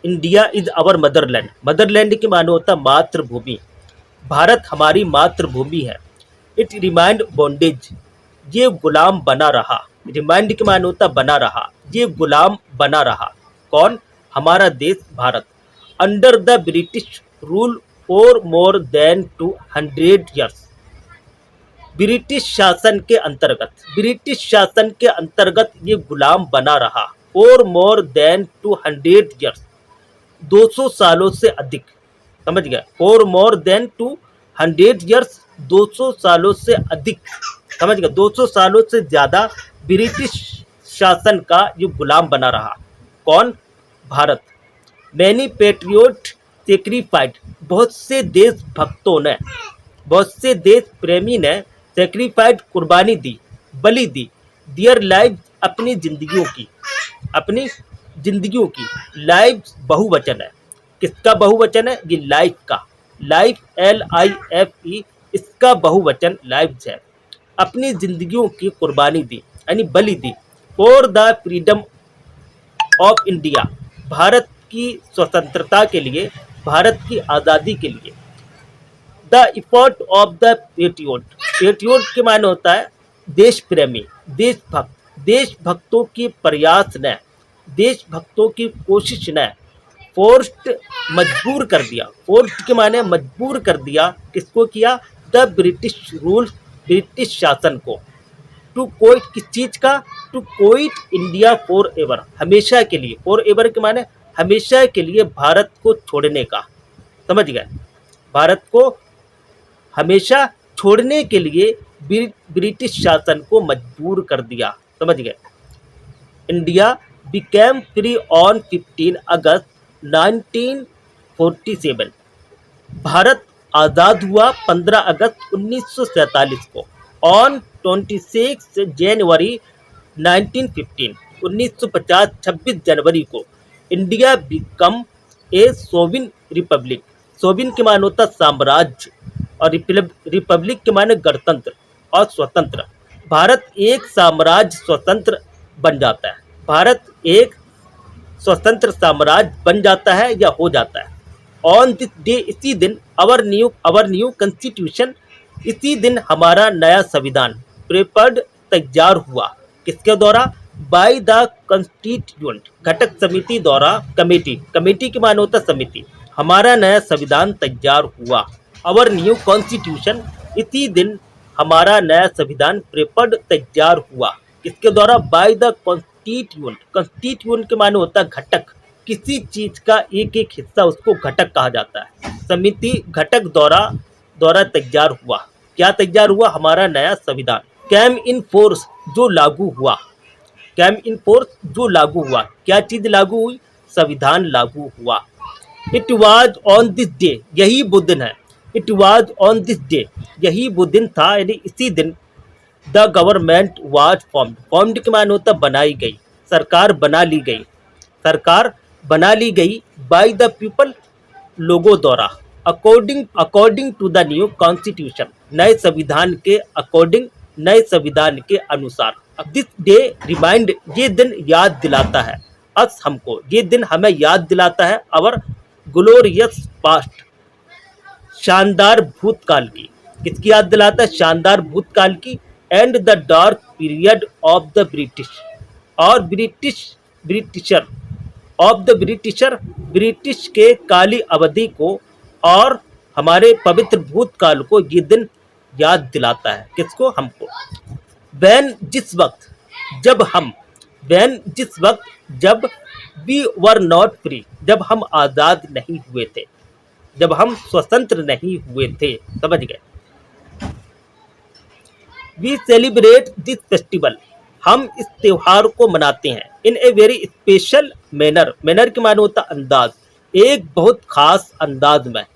India is our motherland. Motherland की माने होता मातृभूमि। भारत हमारी मातृभूमि है। इट रिमाइंड बॉन्डेज, ये गुलाम बना रहा। रिमाइंड की माने होता बना रहा, ये गुलाम बना रहा। कौन? हमारा देश Bharat. Under the British rule for more than 200 years. British शासन के अंतर्गत ये गुलाम बना रहा। फॉर मोर देन 200 ईयर्स, 200 सालों से अधिक। समझ गया? फॉर मोर देन 200 ईयर्स, 200 सालों से अधिक। समझ गया? 200 सालों से ज़्यादा ब्रिटिश शासन का ये गुलाम बना रहा। कौन? भारत। मैनी पेट्रियोट सेक्रीफाइड, बहुत से देशभक्तों ने, बहुत से देश प्रेमी ने सेक्रीफाइड, कुर्बानी दी, बलि दी। दियर लाइफ, अपनी जिंदगियों की, अपनी जिंदगियों की। लाइफ बहुवचन है। किसका बहुवचन है? ये लाइफ का। लाइफ LIFE, इसका बहुवचन लाइफ है। अपनी जिंदगियों की कुर्बानी दी यानी बलि दी। For the freedom of India, Bharat की स्वतंत्रता के लिए, भारत की आज़ादी के लिए। The effort of the patriot, patriot के माने होता है देश प्रेमी, देशभक्त। देशभक्तों की प्रयास ने, देशभक्तों की कोशिश ने फोर्स्ड, मजबूर कर दिया। फोर्स्ड के माने मजबूर कर दिया। किसको किया? द ब्रिटिश रूल, ब्रिटिश शासन को। टू कोइट, किस चीज का? टू कोइट इंडिया फॉर एवर, हमेशा के लिए। फॉर एवर के माने हमेशा के लिए भारत को छोड़ने का। समझ गए? भारत को हमेशा छोड़ने के लिए ब्रिटिश शासन को मजबूर कर दिया। समझ गए? इंडिया बिकेम फ्री ऑन 15 अगस्त 1947। भारत आज़ाद हुआ 15 अगस्त 1947 को। ऑन 26 जनवरी 1915, 1950, 26 जनवरी को India become a Sovin Republic. Sovin के माने होता साम्राज्य और रिपब्लिक के माने गणतंत्र और स्वतंत्र। भारत एक साम्राज्य स्वतंत्र बन जाता है। भारत एक स्वतंत्र साम्राज्य बन जाता है या हो जाता है। ऑन दिस डे, इसी दिन, अवर न्यू कॉन्स्टिट्यूशन, इसी दिन हमारा नया संविधान, प्रिपेयर्ड, तैयार हुआ। किसके द्वारा? बाय द कॉन्स्टिट्यूएंट, घटक समिति द्वारा। कमेटी के माने होता समिति। हमारा नया संविधान तैयार हुआ। अवर न्यू कॉन्स्टिट्यूशन, इसी दिन हमारा नया संविधान, प्रिपेयर्ड, तैयार हुआ। किसके द्वारा? By the constituent. कॉन्स्टिट्यूएंट के माने होता घटक। किसी चीज का एक एक हिस्सा, उसको घटक कहा जाता है। समिति, घटक द्वारा तैयार हुआ। क्या तैयार हुआ? हमारा नया संविधान। कैम इन फोर्स, जो लागू हुआ। कैम इन फोर्स, जो लागू हुआ। क्या चीज लागू हुई? संविधान लागू हुआ। It was on this day, यही वो दिन है। It was on this day, यही वो दिन था, यानी इसी दिन the government was formed. Formed के माने होता बनाई गई, सरकार बना ली गई। सरकार बना ली गई बाय द पीपल, लोगों द्वारा। According to the new constitution, नए संविधान के अकॉर्डिंग, नए संविधान के अनुसार। दिस डे रिमाइंड, ये दिन याद दिलाता है। अस, हमको, ये दिन हमें याद दिलाता है। अवर ग्लोरियस पास्ट, शानदार भूतकाल की। किसकी याद दिलाता है? शानदार भूतकाल की। And the dark period of the British, और Britisher of the Britisher, British के काली अवधि को और हमारे पवित्र भूतकाल को ये दिन याद दिलाता है। किसको? हमको। वैन, जिस वक्त, जब हम, वैन, जिस वक्त, जब वी वर नॉट फ्री, जब हम आज़ाद नहीं हुए थे, जब हम स्वतंत्र नहीं हुए थे। समझ गए? वी सेलिब्रेट दिस फेस्टिवल, हम इस त्योहार को मनाते हैं। In a very special manner, manner के माने होता अंदाज, एक बहुत खास अंदाज में,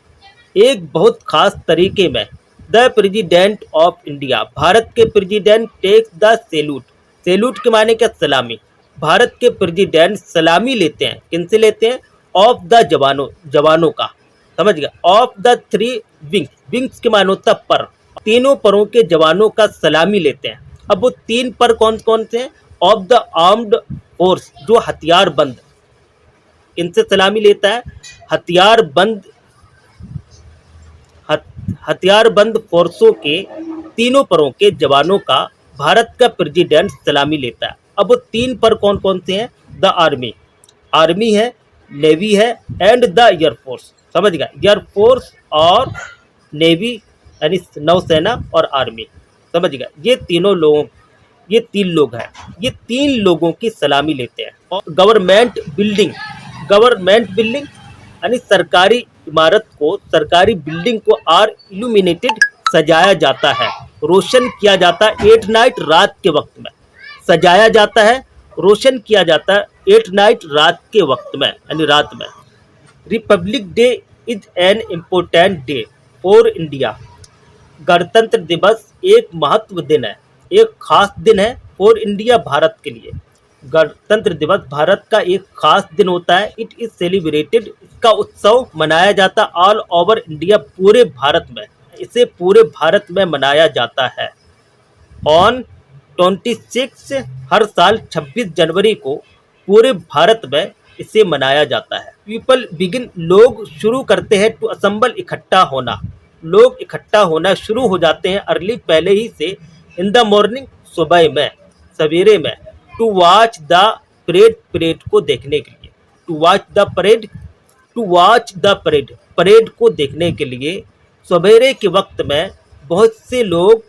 एक बहुत खास तरीके में। The president of India, Bharat के president takes the salute. Salute के माने क्या? सलामी। भारत के प्रेसिडेंट सलामी लेते हैं। किनसे लेते हैं? ऑफ द जवानों का। समझ गया? ऑफ द 3 विंग्स, विंग्स के माने होता पर, तीनों परों के जवानों का सलामी लेते हैं। अब वो 3 पर कौन कौन से हैं? ऑफ द आर्म्ड फोर्स, जो हथियार बंद, इनसे सलामी लेता है। हथियारबंद हथियारबंद फोर्सों के तीनों परों के जवानों का भारत का प्रेसिडेंट सलामी लेता है। अब वो तीन पर कौन कौन से हैं? द आर्मी, आर्मी है, नेवी है एंड द एयरफोर्स। समझ गया? एयरफोर्स और नेवी यानी नौसेना और आर्मी। समझ गया? ये तीन लोग हैं, ये तीन लोगों की सलामी लेते हैं। और गवर्नमेंट बिल्डिंग यानी सरकारी इमारत को, सरकारी बिल्डिंग को आर इल्यूमिनेटेड सजाया जाता है, रोशन किया जाता है एट नाइट रात के वक्त में। सजाया जाता है, रोशन किया जाता है एट नाइट रात के वक्त में यानी रात में। Republic day is an important day for India. गणतंत्र दिवस एक महत्व दिन है, एक खास दिन है फॉर इंडिया, भारत के लिए। गणतंत्र दिवस भारत का एक खास दिन होता है। इट इज सेलिब्रेटेड, इसका उत्सव मनाया जाता ऑल ओवर इंडिया, पूरे भारत में। इसे पूरे भारत में मनाया जाता है। ऑन 26 हर साल 26 जनवरी को पूरे भारत में इसे मनाया जाता है। पीपल बिगिन, लोग शुरू करते हैं, टू असम्बल, इकट्ठा होना। लोग इकट्ठा होना शुरू हो जाते हैं अर्ली, पहले ही से, इन द मॉर्निंग, सुबह में, सवेरे में, to watch the parade, parade को देखने के लिए। To watch the parade, to watch the parade, parade को देखने के लिए सवेरे के वक्त में बहुत से लोग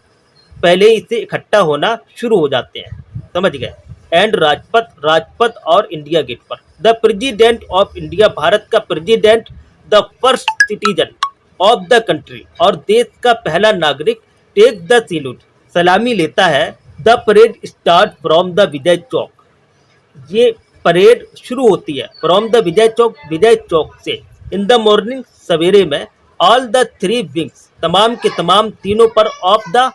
पहले ही से इकट्ठा होना शुरू हो जाते हैं। समझ गए? एंड राजपथ, राजपथ और इंडिया गेट पर। The president of India, Bharat का president, the first citizen of the country, और देश का पहला नागरिक, टेक द सैल्यूट, सलामी लेता है। The parade start from the Vijay Chowk, ये परेड शुरू होती है फ्रॉम द विजय चौक से। इन द मॉर्निंग, सवेरे में, ऑल द थ्री विंग्स, तमाम के तमाम तीनों पर ऑफ द